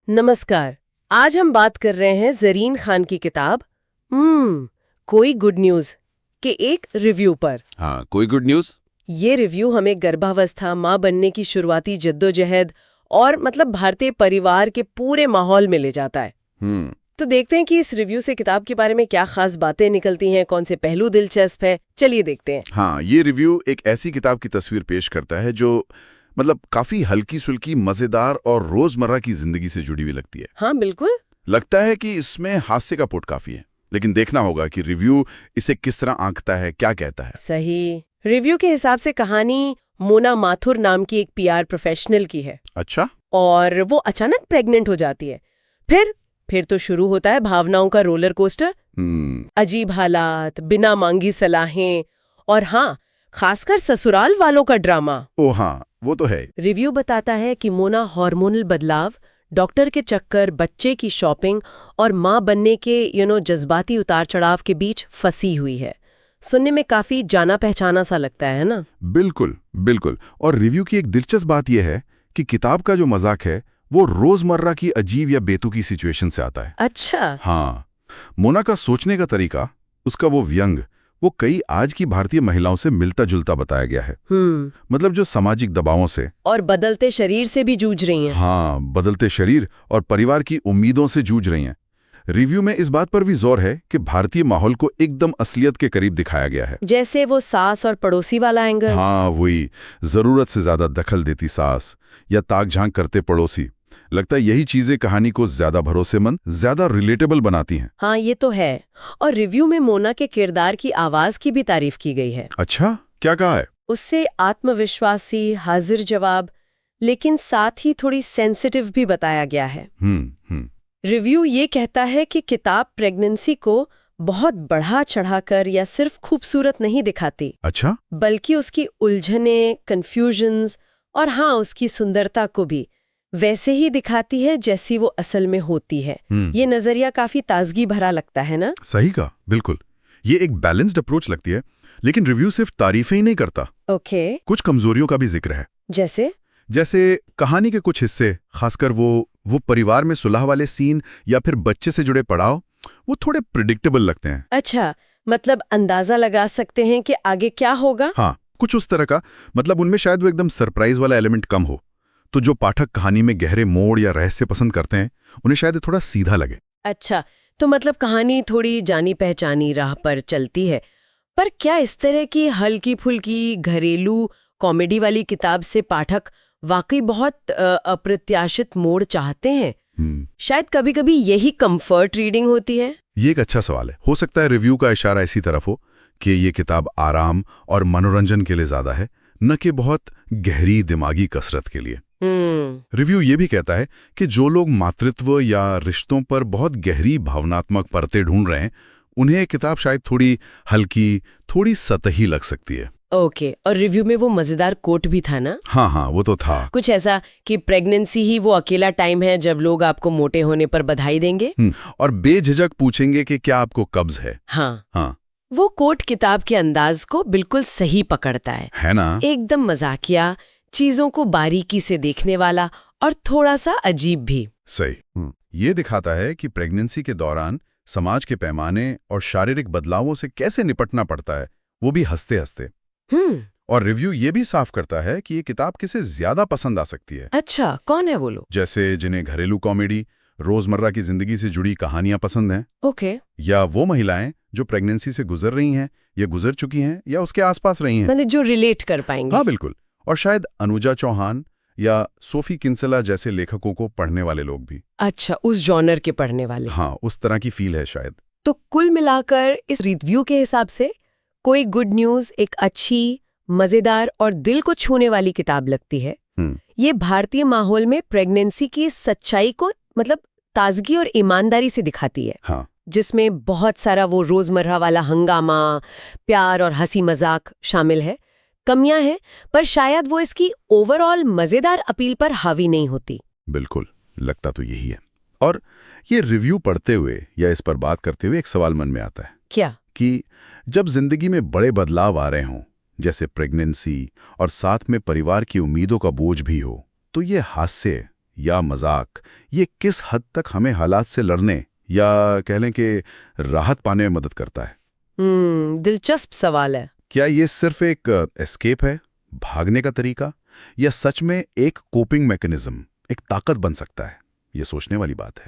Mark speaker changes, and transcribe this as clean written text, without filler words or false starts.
Speaker 1: नमस्कार। आज हम बात कर रहे हैं ज़रीन खान की किताब कोई गुड न्यूज़ के एक रिव्यू पर।
Speaker 2: हाँ, कोई गुड न्यूज़?
Speaker 1: ये रिव्यू हमें गर्भावस्था, माँ बनने की शुरुआती जद्दोजहद और भारतीय परिवार के पूरे माहौल में ले जाता है। तो देखते हैं कि इस रिव्यू से किताब के बारे में क्या खास बातें निकलती हैं, कौन से पहलू दिलचस्प है। चलिए देखते हैं।
Speaker 2: हाँ, ये रिव्यू एक ऐसी किताब की तस्वीर पेश करता है जो काफी हल्की सुल्की, मजेदार और रोजमर्रा की जिंदगी से जुड़ी हुई लगती है।
Speaker 1: हाँ बिल्कुल।
Speaker 2: लगता है कि इसमें हास्य का पुट काफी है, लेकिन देखना होगा कि रिव्यू इसे किस तरह आंकता है, क्या कहता है।
Speaker 1: सही। रिव्यू के हिसाब से कहानी मोना माथुर नाम की एक पीआर प्रोफेशनल की है।
Speaker 2: अच्छा।
Speaker 1: और वो अचानक प्रेग्नेंट हो जाती है। फिर तो शुरू होता है भावनाओं का रोलर कोस्टर। अजीब हालात, बिना मांगी सलाहें और हाँ, खासकर ससुराल वालों का ड्रामा।
Speaker 2: ओ हाँ, वो तो है।
Speaker 1: रिव्यू बताता है कि मोना हार्मोनल बदलाव, डॉक्टर के चक्कर, बच्चे की शॉपिंग और माँ बनने के जज्बाती उतार चढ़ाव के बीच फंसी हुई है। सुनने में काफी जाना पहचाना सा लगता है ना?
Speaker 2: बिल्कुल बिल्कुल। और रिव्यू की एक दिलचस्प बात यह है कि किताब का जो मजाक है वो रोजमर्रा की अजीब या बेतुकी सिचुएशन से आता है।
Speaker 1: अच्छा।
Speaker 2: हाँ, मोना का सोचने का तरीका, उसका वो व्यंग, वो कई आज की भारतीय महिलाओं से मिलता जुलता बताया गया है। जो सामाजिक दबावों से
Speaker 1: और बदलते शरीर से भी जूझ रही हैं।
Speaker 2: हाँ, बदलते शरीर और परिवार की उम्मीदों से जूझ रही हैं। रिव्यू में इस बात पर भी जोर है कि भारतीय माहौल को एकदम असलियत के करीब दिखाया गया है।
Speaker 1: जैसे वो सास और पड़ोसी वाला एंगल।
Speaker 2: हाँ, वही जरूरत से ज्यादा दखल देती सास या ताक झांक करते पड़ोसी। लगता है यही चीजें कहानी को ज्यादा भरोसेमंद, ज्यादा रिलेटेबल बनाती हैं।
Speaker 1: हाँ, ये तो है। और रिव्यू में मोना के किरदार की आवाज की भी तारीफ की गई है।
Speaker 2: अच्छा, क्या कहा है?
Speaker 1: उससे आत्मविश्वासी, हाजिर जवाब, लेकिन साथ ही थोड़ी सेंसिटिव भी बताया गया है। रिव्यू ये कहता है कि किताब प्रेगनेंसी को बहुत बढ़ा चढ़ाकर या सिर्फ खूबसूरत नहीं दिखाती।
Speaker 2: अच्छा।
Speaker 1: बल्कि उसकी उलझने, कंफ्यूजन्स और हाँ, उसकी सुंदरता को भी वैसे ही दिखाती है जैसी वो असल में होती है। ये नजरिया काफी ताजगी भरा लगता है ना?
Speaker 2: सही कहा, बिल्कुल। ये एक बैलेंस्ड अप्रोच लगती है। लेकिन रिव्यू सिर्फ तारीफें ही नहीं करता।
Speaker 1: ओके।
Speaker 2: कुछ कमजोरियों का भी जिक्र है। जैसे कहानी के कुछ हिस्से, खासकर वो परिवार में सुलह वाले सीन या फिर बच्चे से जुड़े पड़ाव, वो थोड़े प्रिडिक्टेबल लगते हैं।
Speaker 1: अच्छा, अंदाजा लगा सकते हैं कि आगे क्या होगा।
Speaker 2: हाँ, कुछ उस तरह का। उनमें शायद वो एकदम सरप्राइज वाला एलिमेंट कम हो, तो जो पाठक कहानी में गहरे मोड़ या रहस्य पसंद करते हैं उन्हें शायद थोड़ा सीधा लगे।
Speaker 1: अच्छा, तो कहानी थोड़ी जानी पहचानी राह पर चलती है। पर क्या इस तरह की हल्की फुल्की घरेलू कॉमेडी वाली किताब से पाठक वाकई बहुत अप्रत्याशित मोड़ चाहते हैं? शायद कभी-कभी यही कंफर्ट रीडिंग होती है।
Speaker 2: ये एक अच्छा सवाल है। हो सकता है रिव्यू का इशारा इसी तरफ हो कि ये किताब आराम और मनोरंजन के लिए ज्यादा है, न कि बहुत गहरी दिमागी कसरत के लिए। रिव्यू ये भी कहता है कि जो लोग मातृत्व या रिश्तों पर बहुत गहरी भावनात्मक परतें ढूंढ रहे हैं, उन्हें ये किताब शायद थोड़ी हल्की, थोड़ी सतही लग सकती है।
Speaker 1: ओके। और रिव्यू में वो मजेदार कोट भी था ना?
Speaker 2: हाँ, वो तो था।
Speaker 1: कुछ ऐसा कि प्रेगनेंसी ही वो अकेला टाइम है जब लोग आपको मोटे होने पर बधाई देंगे
Speaker 2: और बेझिझक पूछेंगे कि क्या आपको कब्ज है।
Speaker 1: हाँ। वो कोट किताब के अंदाज को बिल्कुल सही पकड़ता है
Speaker 2: ना?
Speaker 1: एकदम मजाकिया, चीजों को बारीकी से देखने वाला और थोड़ा सा अजीब भी।
Speaker 2: सही। ये दिखाता है कि प्रेगनेंसी के दौरान समाज के पैमाने और शारीरिक बदलावों से कैसे निपटना पड़ता है, वो भी हंसते हंसते। और रिव्यू ये भी साफ करता है कि ये किताब किसे ज्यादा पसंद आ सकती है।
Speaker 1: अच्छा, कौन है वो लोग?
Speaker 2: जैसे जिन्हें घरेलू कॉमेडी, रोजमर्रा की जिंदगी से जुड़ी कहानियां पसंद हैं।
Speaker 1: ओके।
Speaker 2: या वो महिलाएं जो प्रेगनेंसी से गुजर रही हैं या गुजर चुकी हैं या उसके आसपास रही हैं।
Speaker 1: जो रिलेट कर पाएंगे।
Speaker 2: हाँ बिल्कुल। और शायद अनुजा चौहान या सोफी किंसला जैसे लेखकों को पढ़ने वाले लोग भी।
Speaker 1: अच्छा, उस जॉनर के पढ़ने वाले।
Speaker 2: हाँ, उस तरह की फील है शायद।
Speaker 1: तो कुल मिलाकर इस रिव्यू के हिसाब से कोई गुड न्यूज एक अच्छी, मजेदार और दिल को छूने वाली किताब लगती है। ये भारतीय माहौल में प्रेगनेंसी की सच्चाई को ताजगी और ईमानदारी से दिखाती है।
Speaker 2: हाँ।
Speaker 1: जिसमें बहुत सारा वो रोजमर्रा वाला हंगामा, प्यार और हंसी मजाक शामिल है। कमियां हैं, पर शायद वो इसकी ओवरऑल मजेदार अपील पर हावी नहीं होती।
Speaker 2: बिल्कुल, लगता तो यही है। और ये रिव्यू पढ़ते हुए या इस पर बात करते हुए एक सवाल मन में आता है।
Speaker 1: क्या?
Speaker 2: कि जब जिंदगी में बड़े बदलाव आ रहे हों, जैसे प्रेगनेंसी, और साथ में परिवार की उम्मीदों का बोझ भी हो, तो ये हास्य या मजाक, ये किस हद तक हमें हालात से लड़ने या कह लें कि राहत पाने में मदद करता है?
Speaker 1: दिलचस्प सवाल है।
Speaker 2: क्या ये सिर्फ एक एस्केप है, भागने का तरीका, या सच में एक कोपिंग मैकेनिज्म, एक ताकत बन सकता है? ये सोचने वाली बात है।